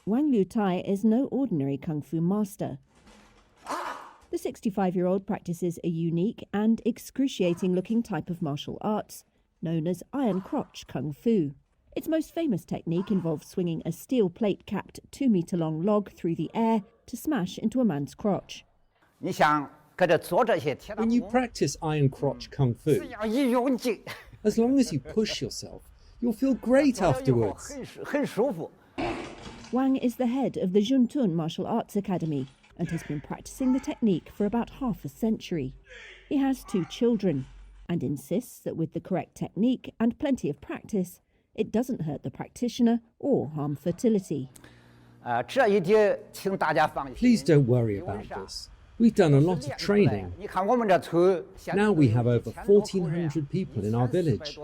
Wang Lutai is no ordinary kung fu master. The 65-year-old practices a unique and excruciating-looking type of martial arts known as iron crotch kung fu. Its most famous technique involves swinging a steel plate-capped 2-meter-long log through the air to smash into a man's crotch. When you practice iron crotch kung fu, as long as you push yourself, you'll feel great afterwards. Wang is the head of the Zhuntun Martial Arts Academy and has been practicing the technique for about half a century. He has 2 children and insists that with the correct technique and plenty of practice, it doesn't hurt the practitioner or harm fertility. Please don't worry about this. We've done a lot of training. Now we have over 1,400 people in our village.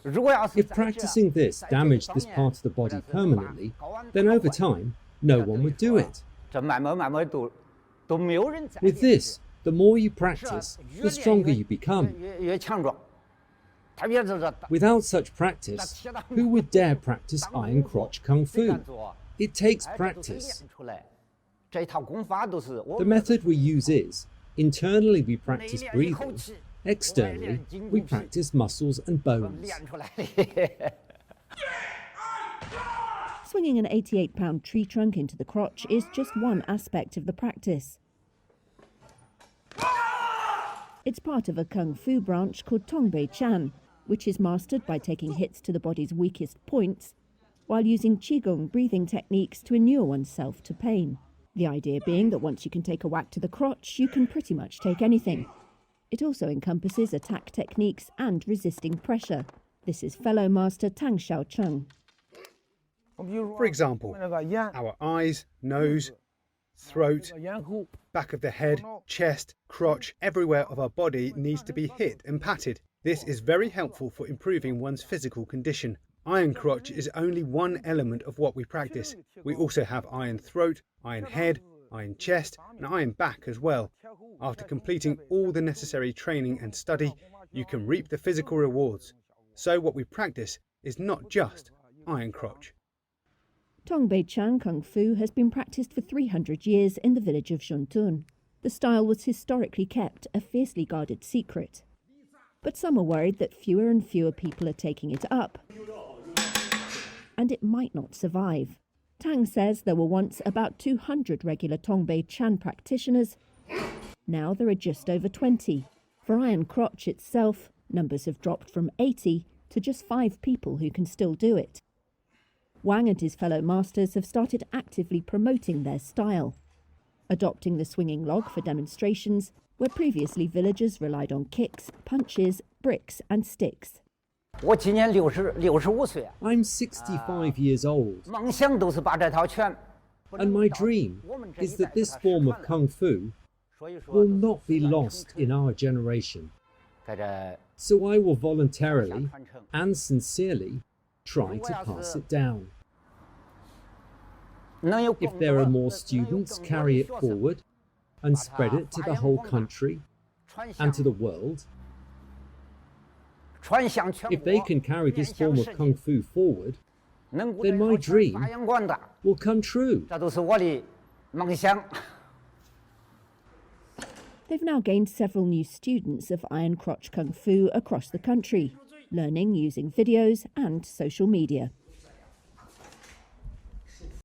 If practicing this damaged this part of the body permanently, then over time, no one would do it. With this, the more you practice, the stronger you become. Without such practice, who would dare practice iron crotch kung fu? It takes practice. The method we use is, internally we practice breathing, externally we practice muscles and bones. Swinging an 88-pound tree trunk into the crotch is just one aspect of the practice. It's part of a kung fu branch called Tongbei Chan, which is mastered by taking hits to the body's weakest points while using qigong breathing techniques to inure oneself to pain. The idea being that once you can take a whack to the crotch, you can pretty much take anything. It also encompasses attack techniques and resisting pressure. This is fellow master Tang Xiaocheng. For example, our eyes, nose, throat, back of the head, chest, crotch, everywhere of our body needs to be hit and patted. This is very helpful for improving one's physical condition. Iron crotch is only one element of what we practice. We also have iron throat, iron head, iron chest, and iron back as well. After completing all the necessary training and study, you can reap the physical rewards. So what we practice is not just iron crotch. Tongbei Chan Kung Fu has been practiced for 300 years in the village of Zhuntun. The style was historically kept a fiercely guarded secret. But some are worried that fewer and fewer people are taking it up, and it might not survive. Tang says there were once about 200 regular Tongbei Chan practitioners. Now there are just over 20. For iron crotch itself, numbers have dropped from 80 to just 5 people who can still do it. Wang and his fellow masters have started actively promoting their style, adopting the swinging log for demonstrations, where previously villagers relied on kicks, punches, bricks and sticks. I'm 65 years old, and my dream is that this form of Kung Fu will not be lost in our generation. So I will voluntarily and sincerely try to pass it down. If there are more students, carry it forward and spread it to the whole country and to the world. If they can carry this form of Kung Fu forward, then my dream will come true. They've now gained several new students of iron crotch Kung Fu across the country, learning using videos and social media.